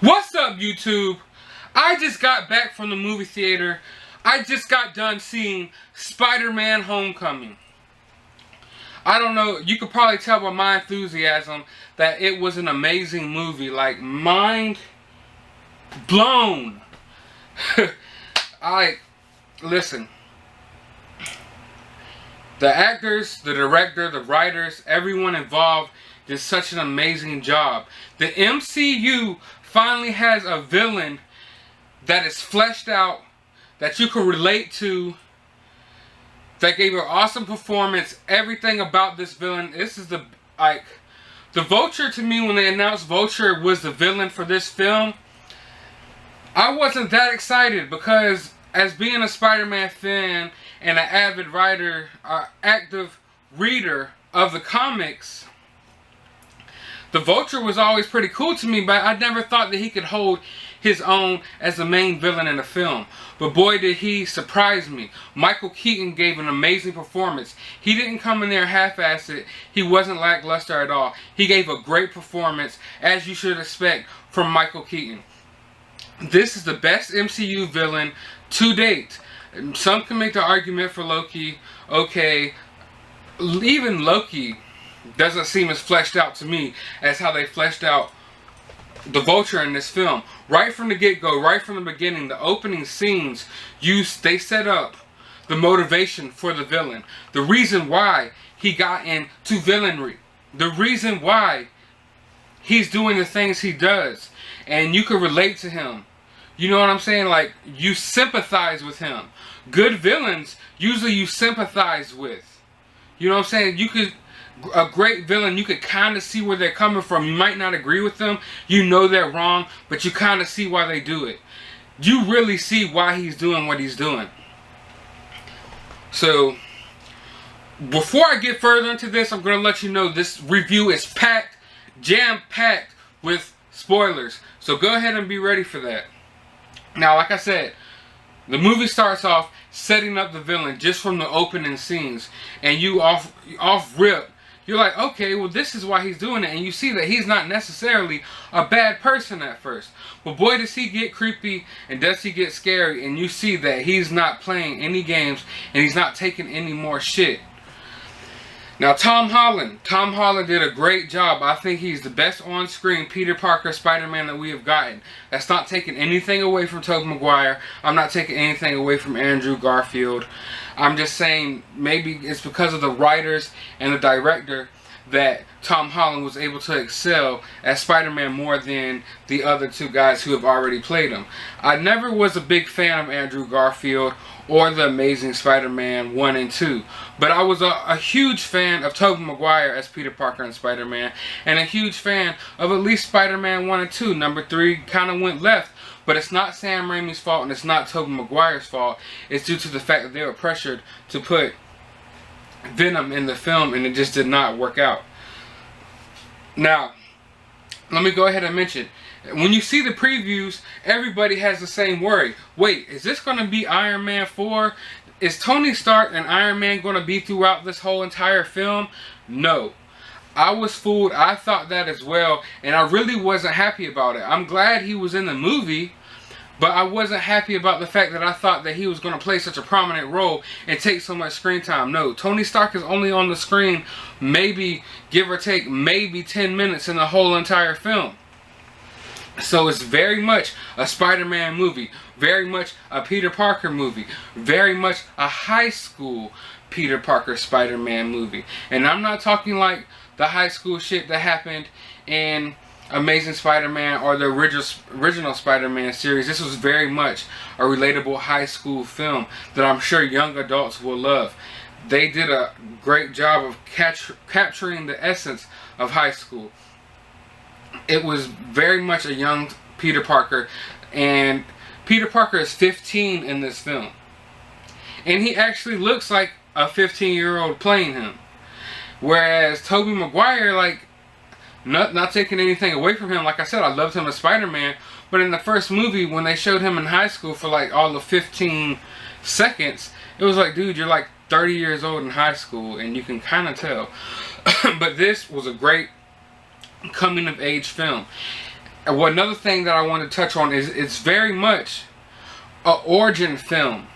What's up, YouTube? I just got back from the movie theater. I just got done seeing Spider-Man Homecoming. I don't know, you could probably tell by my enthusiasm that it was an amazing movie. Like, mind blown. Listen. The actors, the director, the writers, everyone involved did such an amazing job. The MCU finally has a villain that is fleshed out, that you can relate to, that gave an awesome performance. Everything about this villain, this is the Vulture. To me, when they announced Vulture was the villain for this film, I wasn't that excited, because as being a Spider-Man fan and an avid writer, active reader of the comics, the Vulture was always pretty cool to me, but I never thought that he could hold his own as the main villain in the film. But boy, did he surprise me. Michael Keaton gave an amazing performance. He didn't come in there half-assed. He wasn't lackluster at all. He gave a great performance, as you should expect from Michael Keaton. This is the best MCU villain to date. Some can make the argument for Loki. Okay, even Loki doesn't seem as fleshed out to me as how they fleshed out the Vulture in this film. Right from the get-go, right from the beginning, the opening scenes, they set up the motivation for the villain. The reason why he got into villainry. The reason why he's doing the things he does. And you can relate to him. You know what I'm saying? Like, you sympathize with him. Good villains, usually you sympathize with. You know what I'm saying? A great villain, you could kind of see where they're coming from. You might not agree with them. You know they're wrong, but you kind of see why they do it. You really see why he's doing what he's doing. So, before I get further into this, I'm going to let you know this review is packed, jam-packed with spoilers. So go ahead and be ready for that. Now, like I said, the movie starts off setting up the villain just from the opening scenes. And you off rip, you're like, okay, well, this is why he's doing it. And you see that he's not necessarily a bad person at first. But boy, does he get creepy and does he get scary. And you see that he's not playing any games and he's not taking any more shit. Now, Tom Holland did a great job. I think he's the best on-screen Peter Parker Spider-Man that we have gotten. That's not taking anything away from Tobey Maguire. I'm not taking anything away from Andrew Garfield. I'm just saying maybe it's because of the writers and the director that Tom Holland was able to excel as Spider-Man more than the other two guys who have already played him. I never was a big fan of Andrew Garfield or the Amazing Spider-Man 1 and 2. But I was a huge fan of Tobey Maguire as Peter Parker and Spider-Man, and a huge fan of at least Spider-Man 1 and 2. Number 3 kind of went left, but it's not Sam Raimi's fault and it's not Tobey Maguire's fault. It's due to the fact that they were pressured to put Venom in the film, and it just did not work out. Now, let me go ahead and mention, when you see the previews, everybody has the same worry. Wait, is this going to be Iron Man 4? Is Tony Stark and Iron Man going to be throughout this whole entire film? No. I was fooled. I thought that as well, and I really wasn't happy about it. I'm glad he was in the movie, but I wasn't happy about the fact that I thought that he was going to play such a prominent role and take so much screen time. No, Tony Stark is only on the screen maybe, give or take, maybe 10 minutes in the whole entire film. So it's very much a Spider-Man movie, very much a Peter Parker movie, very much a high school Peter Parker Spider-Man movie. And I'm not talking like the high school shit that happened in Amazing Spider-Man or the original Spider-Man series. This was very much a relatable high school film that I'm sure young adults will love. They did a great job of capturing the essence of high school. It was very much a young Peter Parker, and Peter Parker is 15 in this film. And he actually looks like a 15-year-old playing him. Whereas Tobey Maguire, like, not taking anything away from him, like I said, I loved him as Spider-Man, but in the first movie, when they showed him in high school for like all of 15 seconds, it was like, dude, you're like 30 years old in high school, and you can kind of tell. But this was a great coming of age film. another thing that I want to touch on is it's very much an origin film.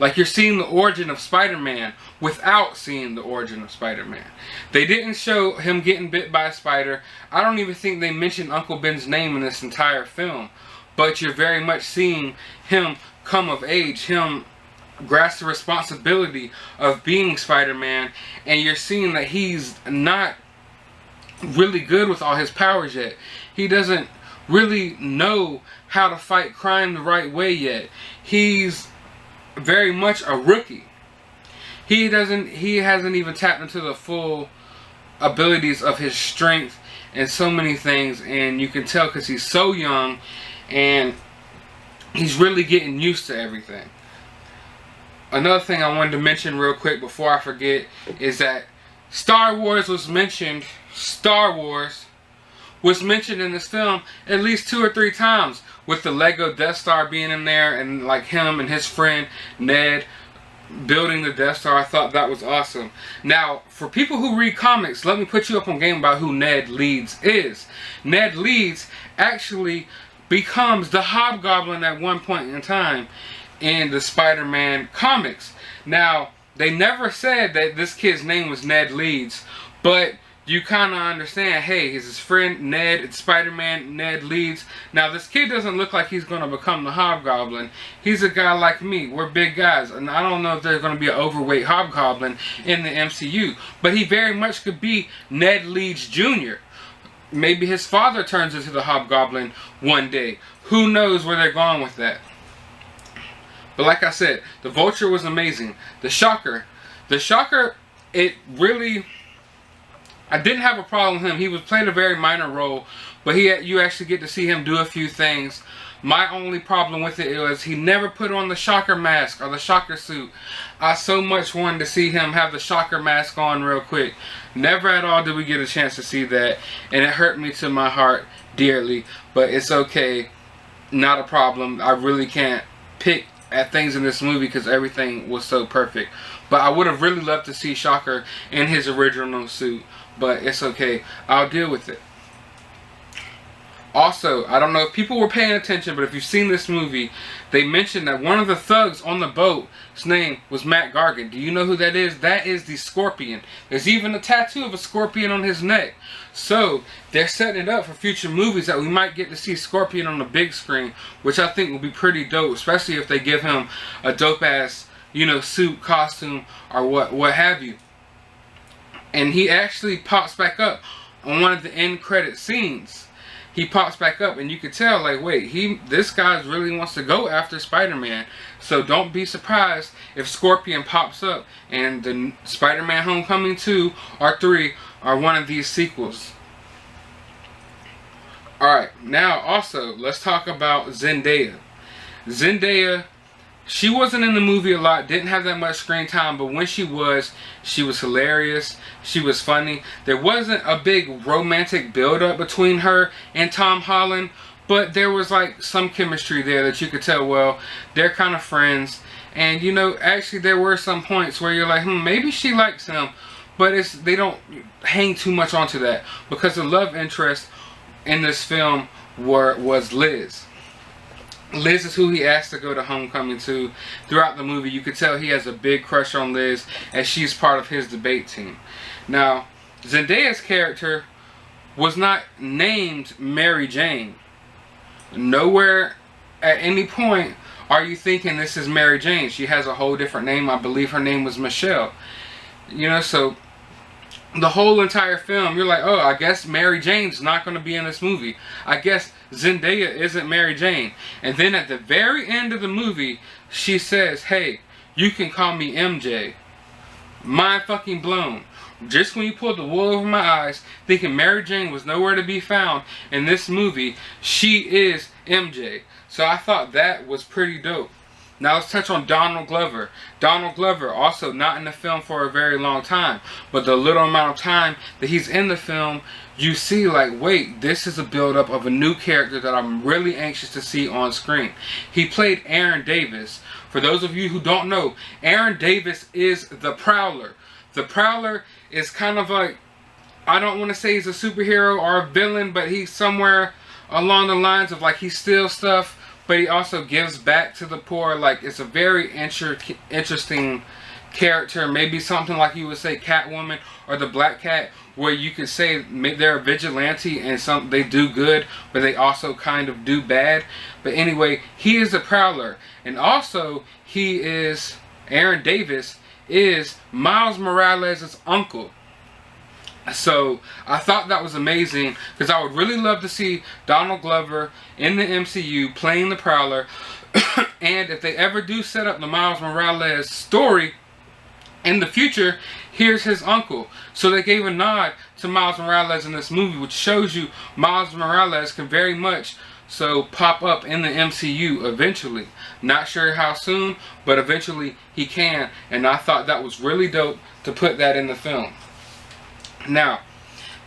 Like you're seeing the origin of Spider-Man without seeing the origin of Spider-Man. They didn't show him getting bit by a spider. I don't even think they mentioned Uncle Ben's name in this entire film. But you're very much seeing him come of age, him grasp the responsibility of being Spider-Man, and you're seeing that he's not really good with all his powers yet. He doesn't really know how to fight crime the right way yet. He's very much a rookie. He hasn't even tapped into the full abilities of his strength and so many things, and you can tell because he's so young and he's really getting used to everything. Another thing I wanted to mention real quick before I forget is that Star Wars was mentioned in this film at least 2 or 3 times, with the Lego Death Star being in there, and like him and his friend Ned building the Death Star. I thought that was awesome. Now, for people who read comics, let me put you up on game about who Ned Leeds is. Ned Leeds actually becomes the Hobgoblin at one point in time in the Spider-Man comics. Now, they never said that this kid's name was Ned Leeds, but you kind of understand, hey, he's his friend Ned, it's Spider-Man, Ned Leeds. Now, this kid doesn't look like he's going to become the Hobgoblin. He's a guy like me. We're big guys, and I don't know if there's going to be an overweight Hobgoblin in the MCU, but he very much could be Ned Leeds Jr. Maybe his father turns into the Hobgoblin one day. Who knows where they're going with that? But like I said, the Vulture was amazing. The Shocker, it really... I didn't have a problem with him. He was playing a very minor role, but you actually get to see him do a few things. My only problem with it was he never put on the Shocker mask or the Shocker suit. I so much wanted to see him have the Shocker mask on real quick. Never at all did we get a chance to see that, and it hurt me to my heart dearly, but it's okay. Not a problem. I really can't pick at things in this movie because everything was so perfect. But I would have really loved to see Shocker in his original suit. But it's okay. I'll deal with it. Also, I don't know if people were paying attention, but if you've seen this movie, they mentioned that one of the thugs on the boat, his name was Matt Gargan. Do you know who that is? That is the Scorpion. There's even a tattoo of a scorpion on his neck. So, they're setting it up for future movies that we might get to see Scorpion on the big screen, which I think will be pretty dope, especially if they give him a dope-ass, you know, suit, costume, or what have you. And he actually pops back up on one of the end credit scenes. He pops back up, and you can tell, like, wait, this guy really wants to go after Spider-Man. So don't be surprised if Scorpion pops up and the Spider-Man Homecoming 2 or 3 are one of these sequels. Alright, now also, let's talk about Zendaya. Zendaya, she wasn't in the movie a lot, didn't have that much screen time, but when she was hilarious, she was funny. There wasn't a big romantic build-up between her and Tom Holland, but there was like some chemistry there that you could tell, well, they're kind of friends. And you know, actually there were some points where you're like, maybe she likes him, but they don't hang too much onto that, because the love interest in this film was Liz. Liz is who he asked to go to Homecoming to. Throughout the movie, you could tell he has a big crush on Liz, and she's part of his debate team. Now, Zendaya's character was not named Mary Jane. Nowhere at any point are you thinking this is Mary Jane. She has a whole different name. I believe her name was Michelle. You know, so the whole entire film, you're like, oh, I guess Mary Jane's not going to be in this movie. I guess Zendaya isn't Mary Jane. And then at the very end of the movie, she says, hey, you can call me MJ. Mind fucking blown. Just when you pulled the wool over my eyes, thinking Mary Jane was nowhere to be found in this movie, she is MJ. So I thought that was pretty dope. Now let's touch on Donald Glover. Donald Glover, also not in the film for a very long time, but the little amount of time that he's in the film, you see like, wait, this is a build-up of a new character that I'm really anxious to see on screen. He played Aaron Davis. For those of you who don't know, Aaron Davis is the Prowler. The Prowler is kind of like, I don't want to say he's a superhero or a villain, but he's somewhere along the lines of like he steals stuff, but he also gives back to the poor. Like it's a very interesting character. Maybe something like you would say Catwoman or the Black Cat, where you could say they're a vigilante and they do good, but they also kind of do bad. But anyway, he is the Prowler, and also he is Aaron Davis is Miles Morales' uncle. So I thought that was amazing, because I would really love to see Donald Glover in the MCU playing the Prowler. And if they ever do set up the Miles Morales story in the future, here's his uncle. So they gave a nod to Miles Morales in this movie, which shows you Miles Morales can very much so pop up in the MCU eventually. Not sure how soon, but eventually he can. And I thought that was really dope to put that in the film. Now,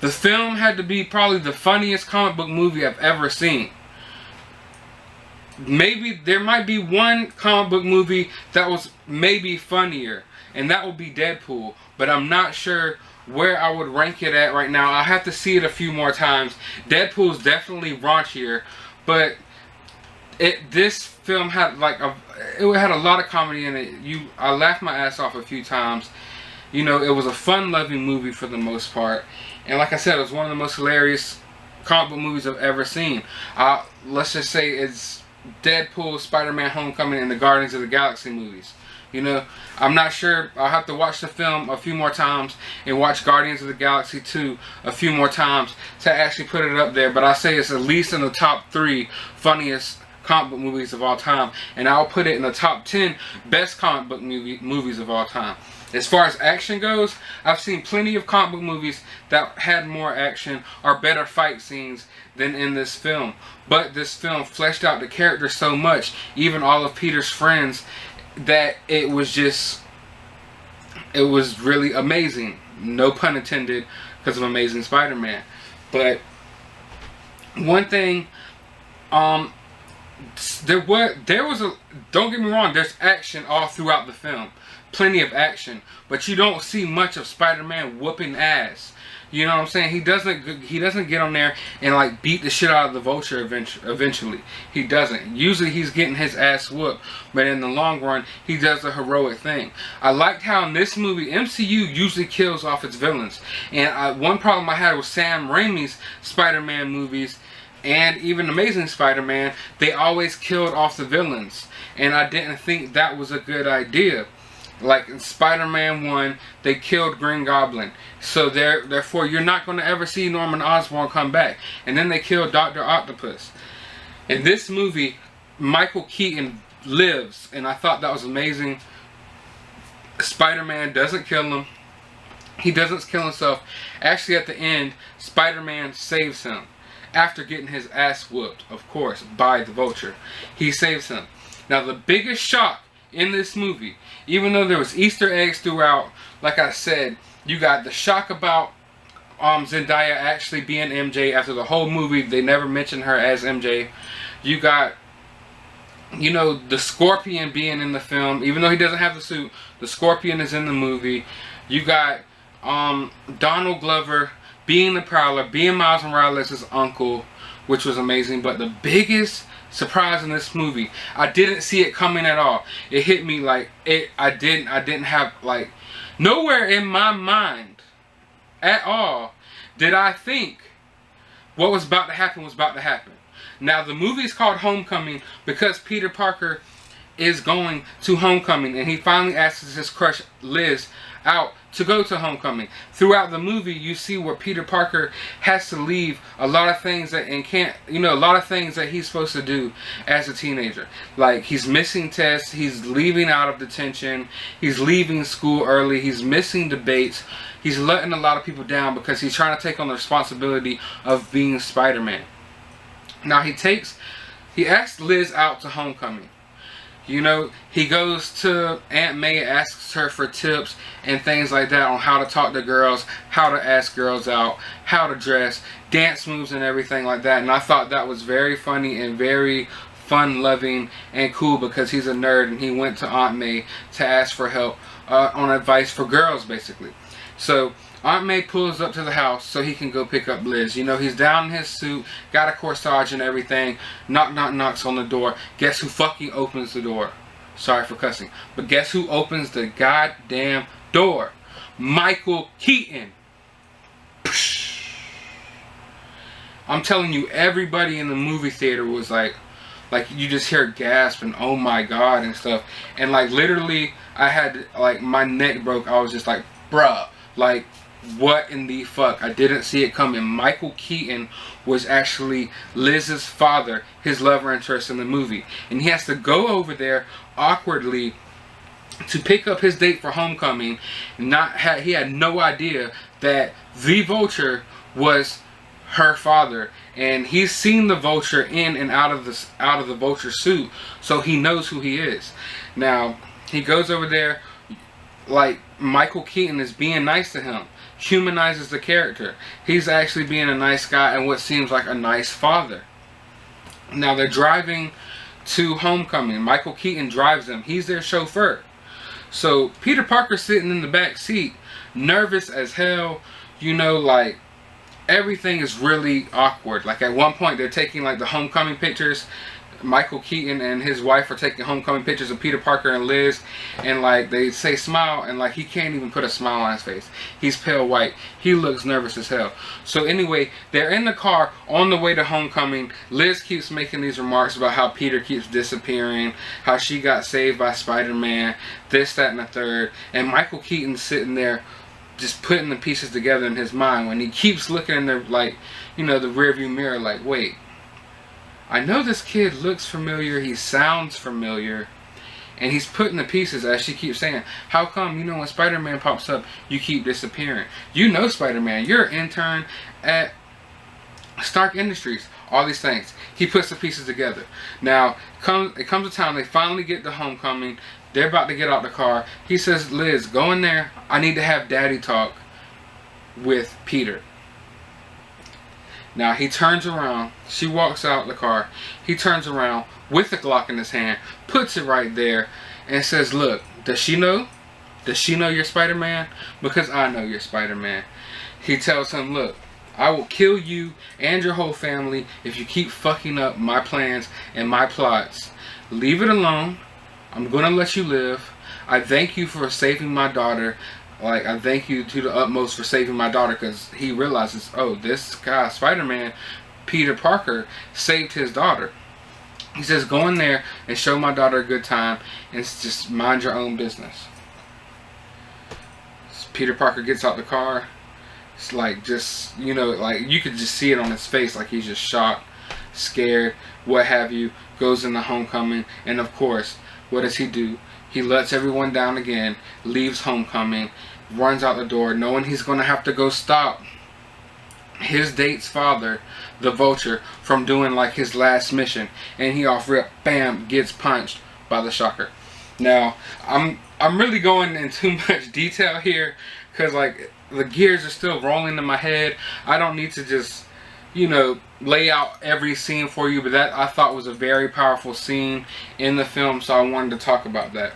the film had to be probably the funniest comic book movie I've ever seen. Maybe there might be one comic book movie that was maybe funnier, and that would be Deadpool. But I'm not sure where I would rank it at right now. I'll have to see it a few more times. Deadpool's definitely raunchier, but this film had like it had a lot of comedy in it. I laughed my ass off a few times. You know, it was a fun-loving movie for the most part. And like I said, it was one of the most hilarious comic book movies I've ever seen. Let's just say it's Deadpool, Spider-Man Homecoming, and the Guardians of the Galaxy movies. You know, I'm not sure. I'll have to watch the film a few more times and watch Guardians of the Galaxy 2 a few more times to actually put it up there. But I say it's at least in the top 3 funniest comic book movies of all time. And I'll put it in the top 10 best comic book movies of all time. As far as action goes, I've seen plenty of comic book movies that had more action or better fight scenes than in this film. But this film fleshed out the character so much, even all of Peter's friends, that it was really amazing. No pun intended, because of Amazing Spider-Man. But one thing, don't get me wrong, there's action all throughout the film. Plenty of action, but you don't see much of Spider-Man whooping ass. You know what I'm saying? He doesn't get on there and like beat the shit out of the Vulture eventually. He doesn't. Usually he's getting his ass whooped, but in the long run, he does a heroic thing. I liked how in this movie, MCU usually kills off its villains. And one problem I had with Sam Raimi's Spider-Man movies, and even Amazing Spider-Man, they always killed off the villains. And I didn't think that was a good idea. Like in Spider-Man 1, they killed Green Goblin. So therefore, you're not going to ever see Norman Osborn come back. And then they killed Dr. Octopus. In this movie, Michael Keaton lives. And I thought that was amazing. Spider-Man doesn't kill him. He doesn't kill himself. Actually, at the end, Spider-Man saves him. After getting his ass whooped, of course, by the Vulture. He saves him. Now, the biggest shock in this movie, even though there was Easter eggs throughout, like I said, you got the shock about Zendaya actually being MJ. After the whole movie, they never mentioned her as MJ. You got, you know, the Scorpion being in the film. Even though he doesn't have the suit, the Scorpion is in the movie. You got Donald Glover being the Prowler, being Miles Morales' uncle, which was amazing. But the biggest surprise in this movie, I didn't see it coming at all. It hit me like I didn't have, like, nowhere in my mind at all did I think what was about to happen was about to happen. Now, the movie is called Homecoming because Peter Parker is going to Homecoming, and he finally asks his crush Liz out to go to Homecoming. Throughout the movie, you see where Peter Parker has to leave a lot of things that a lot of things that he's supposed to do as a teenager. Like, he's missing tests, he's leaving out of detention, he's leaving school early, he's missing debates, he's letting a lot of people down because he's trying to take on the responsibility of being Spider-Man. Now, he asks Liz out to Homecoming. You know, he goes to Aunt May, asks her for tips and things like that on how to talk to girls, how to ask girls out, how to dress, dance moves and everything like that. And I thought that was very funny and very fun-loving and cool because he's a nerd and he went to Aunt May to ask for help on advice for girls, basically. So Aunt May pulls up to the house so he can go pick up Liz. You know, he's down in his suit, got a corsage and everything. Knock, knock, knocks on the door. Guess who fucking opens the door? Sorry for cussing. But guess who opens the goddamn door? Michael Keaton. I'm telling you, everybody in the movie theater was like you just hear gasp and oh my god and stuff. And like literally, I had like my neck broke. I was just like, bruh, like what in the fuck? I didn't see it coming. Michael Keaton was actually Liz's father, his love interest in the movie, and he has to go over there awkwardly to pick up his date for homecoming. He had no idea that the Vulture was her father, and he's seen the Vulture in and out of the Vulture suit, so he knows who he is. Now he goes over there, like Michael Keaton is being nice to him, humanizes the character. He's actually being a nice guy and what seems like a nice father. Now they're driving to homecoming. Michael Keaton drives them. He's their chauffeur. So Peter Parker's sitting in the back seat, nervous as hell. You know, like everything is really awkward. Like at one point they're taking like the homecoming pictures. Michael Keaton and his wife are taking homecoming pictures of Peter Parker and Liz, and like they say smile, and like he can't even put a smile on his face. He's pale white. He looks nervous as hell. So anyway, they're in the car on the way to homecoming. Liz keeps making these remarks about how Peter keeps disappearing, how she got saved by Spider-Man, this, that, and the third. And Michael Keaton's sitting there just putting the pieces together in his mind when he keeps looking in the, like, you know, the rearview mirror like, wait, I know this kid looks familiar, he sounds familiar, and he's putting the pieces, as she keeps saying. How come, you know, when Spider-Man pops up, you keep disappearing? You know Spider-Man, you're an intern at Stark Industries, all these things. He puts the pieces together. Now, it comes to time, they finally get to homecoming, they're about to get out the car. He says, Liz, go in there, I need to have daddy talk with Peter. Now he turns around, she walks out the car, he turns around with the Glock in his hand, puts it right there, and says, look, does she know? Does she know you're Spider-Man? Because I know you're Spider-Man. He tells him, look, I will kill you and your whole family if you keep fucking up my plans and my plots. Leave it alone. I'm gonna let you live. I thank you for saving my daughter. Like, I thank you to the utmost for saving my daughter, because he realizes, oh, this guy, Spider-Man, Peter Parker, saved his daughter. He says, go in there and show my daughter a good time and just mind your own business. So Peter Parker gets out the car. It's like, just, you know, like you could just see it on his face, like he's just shocked, scared, what have you. Goes into homecoming, and of course, what does he do? He lets everyone down again, leaves homecoming, runs out the door, knowing he's going to have to go stop his date's father, the Vulture, from doing like his last mission. And he off rip, bam, gets punched by the Shocker. Now, I'm really going in too much detail here, because like the gears are still rolling in my head. I don't need to just, you know, lay out every scene for you, but that I thought was a very powerful scene in the film, so I wanted to talk about that.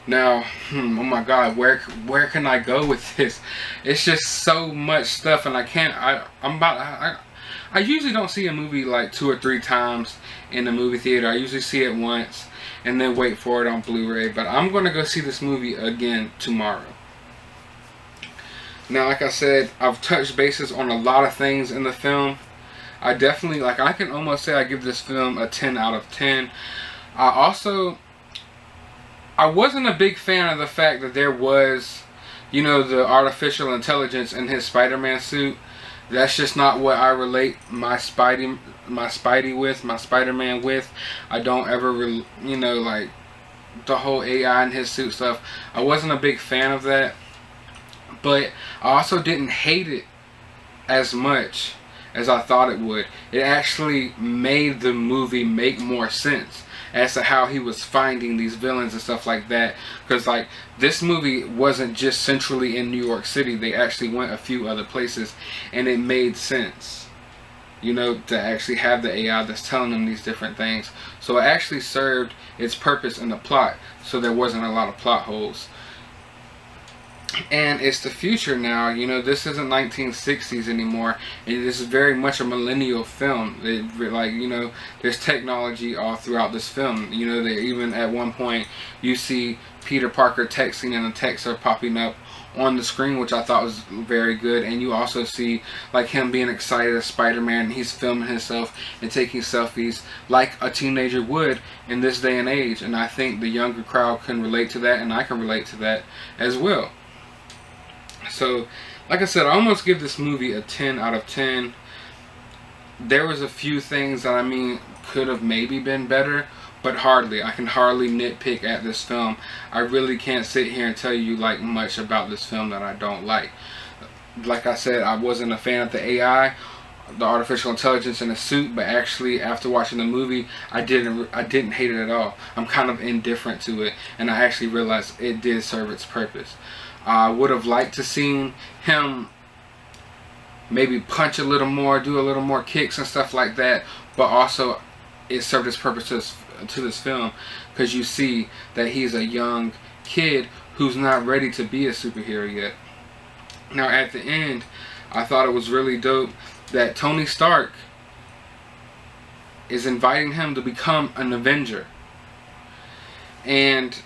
Now, oh my god, where can I go with this? It's just so much stuff, and I can't. I usually don't see a movie like 2 or 3 times in the movie theater. I usually see it once and then wait for it on Blu-ray. But I'm gonna go see this movie again tomorrow. Now, like I said, I've touched bases on a lot of things in the film. I definitely, like, I can almost say I give this film a 10 out of 10. I wasn't a big fan of the fact that there was, you know, the artificial intelligence in his Spider-Man suit. That's just not what I relate my Spider-Man with. I don't ever, you know, like, the whole AI in his suit stuff. I wasn't a big fan of that. But I also didn't hate it as much as I thought it would. It actually made the movie make more sense as to how he was finding these villains and stuff like that. Because like, this movie wasn't just centrally in New York City. They actually went a few other places, and it made sense, you know, to actually have the AI that's telling them these different things. So it actually served its purpose in the plot, so there wasn't a lot of plot holes. And it's the future now. You know, this isn't 1960s anymore. It is very much a millennial film. Like, you know, there's technology all throughout this film. You know, they even at one point you see Peter Parker texting and the texts are popping up on the screen, which I thought was very good. And you also see like him being excited as Spider-Man. He's filming himself and taking selfies like a teenager would in this day and age. And I think the younger crowd can relate to that, and I can relate to that as well. So, like I said, I almost give this movie a 10 out of 10. There was a few things that, I mean, could have maybe been better, but hardly. I can hardly nitpick at this film. I really can't sit here and tell you like much about this film that I don't like. Like I said, I wasn't a fan of the AI, the artificial intelligence in the suit, but actually after watching the movie, I didn't hate it at all. I'm kind of indifferent to it, and I actually realized it did serve its purpose. I would have liked to seen him maybe punch a little more, do a little more kicks and stuff like that, but also it served its purpose to this film, because you see that he's a young kid who's not ready to be a superhero yet. Now at the end, I thought it was really dope that Tony Stark is inviting him to become an Avenger. And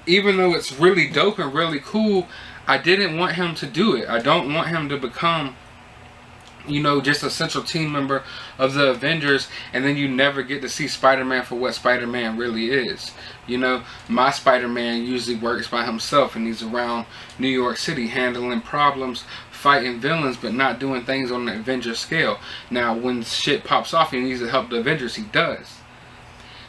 even though it's really dope and really cool, I didn't want him to do it. I don't want him to become, you know, just a central team member of the Avengers, and then you never get to see Spider-Man for what Spider-Man really is. You know, my Spider-Man usually works by himself, and he's around New York City handling problems, fighting villains, but not doing things on the Avenger scale. Now, when shit pops off and he needs to help the Avengers, he does.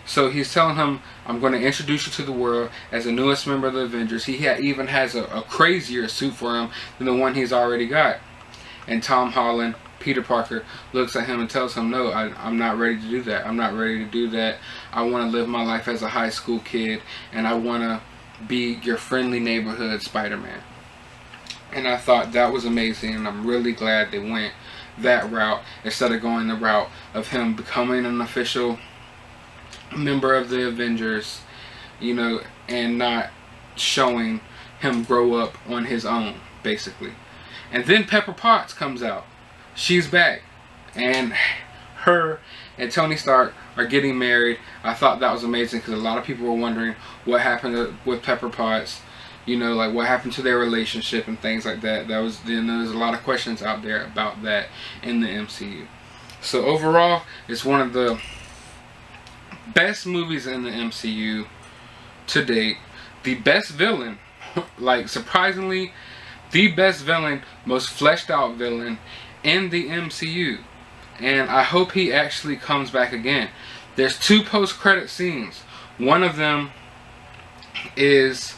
So he's telling him, I'm going to introduce you to the world as the newest member of the Avengers. He even has a crazier suit for him than the one he's already got. And Tom Holland, Peter Parker, looks at him and tells him, no, I'm not ready to do that. I'm not ready to do that. I want to live my life as a high school kid, and I want to be your friendly neighborhood Spider-Man. And I thought that was amazing, and I'm really glad they went that route instead of going the route of him becoming an official member of the Avengers, you know, and not showing him grow up on his own, basically. And then Pepper Potts comes out. She's back, and her and Tony Stark are getting married. I thought that was amazing, because a lot of people were wondering what happened with Pepper Potts, you know, like what happened to their relationship and things like that. There's a lot of questions out there about that in the MCU. So overall, it's one of the best movies in the MCU to date. The best villain, like surprisingly, the best villain, most fleshed out villain in the MCU. And I hope he actually comes back again. There's 2 post-credit scenes. One of them is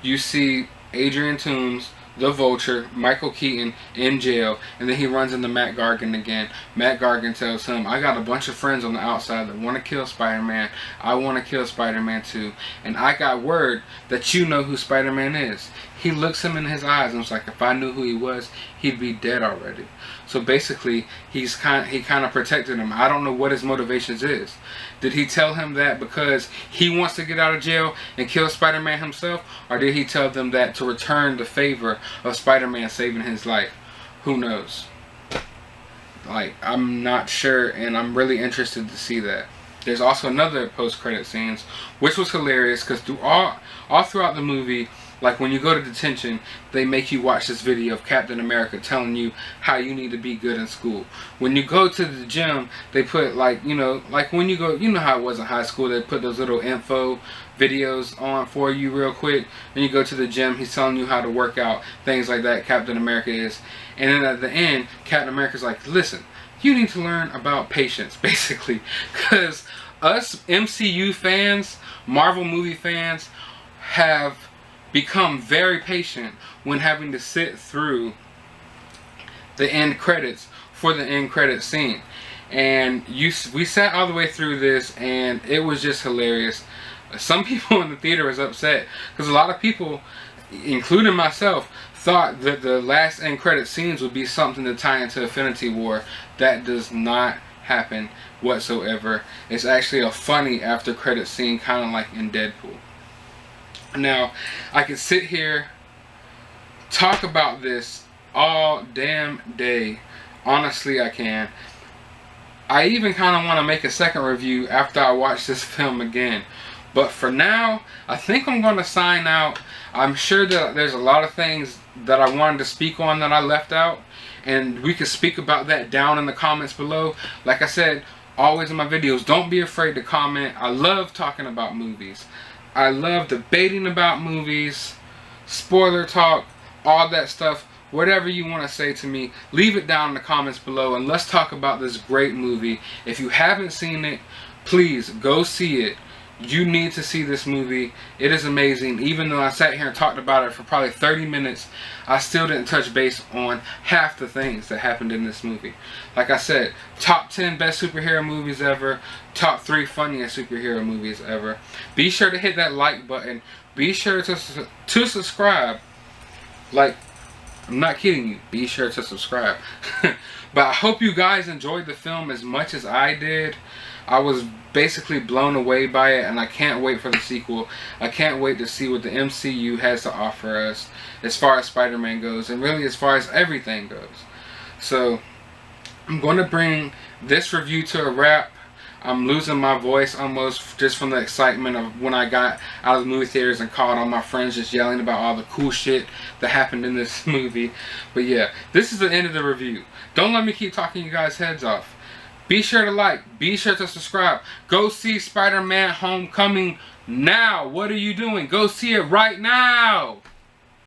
you see Adrian Toomes, the Vulture, Michael Keaton in jail, and then he runs into Matt Gargan again. Matt Gargan tells him, I got a bunch of friends on the outside that want to kill Spider-Man. I want to kill Spider-Man too. And I got word that you know who Spider-Man is. He looks him in his eyes and was like, if I knew who he was, he'd be dead already. So basically, he kind of protected him. I don't know what his motivations is. Did he tell him that because he wants to get out of jail and kill Spider-Man himself? Or did he tell them that to return the favor of Spider-Man saving his life? Who knows? Like, I'm not sure, and I'm really interested to see that. There's also another post-credit scenes, which was hilarious, because all throughout the movie, like when you go to detention, they make you watch this video of Captain America telling you how you need to be good in school. When you go to the gym, they put like, you know, like when you go, you know how it was in high school, they put those little info videos on for you real quick. When you go to the gym, he's telling you how to work out, things like that, Captain America is. And then at the end, Captain America's like, listen, you need to learn about patience, basically. Because us MCU fans, Marvel movie fans, have become very patient when having to sit through the end credits for the end credit scene. And we sat all the way through this, and it was just hilarious. Some people in the theater was upset because a lot of people, including myself, thought that the last end credit scenes would be something to tie into Infinity War. That does not happen whatsoever. It's actually a funny after credit scene, kind of like in Deadpool. Now, I could sit here talk about this all damn day. Honestly, I can. I even kind of want to make a second review after I watch this film again. But for now, I think I'm going to sign out. I'm sure that there's a lot of things that I wanted to speak on that I left out. And we can speak about that down in the comments below. Like I said, always in my videos, don't be afraid to comment. I love talking about movies. I love debating about movies, spoiler talk, all that stuff. Whatever you want to say to me, leave it down in the comments below and let's talk about this great movie. If you haven't seen it, please go see it. You need to see this movie. It is amazing. Even though I sat here and talked about it for probably 30 minutes, I still didn't touch base on half the things that happened in this movie. Like I said, top 10 best superhero movies ever, top 3 funniest superhero movies ever. Be sure to hit that like button. Be sure to subscribe. Like, I'm not kidding you. Be sure to subscribe. But I hope you guys enjoyed the film as much as I did. I was basically blown away by it, and I can't wait for the sequel. I can't wait to see what the MCU has to offer us as far as Spider-Man goes, and really as far as everything goes. So, I'm going to bring this review to a wrap. I'm losing my voice almost just from the excitement of when I got out of the movie theaters and caught all my friends just yelling about all the cool shit that happened in this movie. But yeah, this is the end of the review. Don't let me keep talking you guys' heads off. Be sure to like. Be sure to subscribe. Go see Spider-Man Homecoming now. What are you doing? Go see it right now.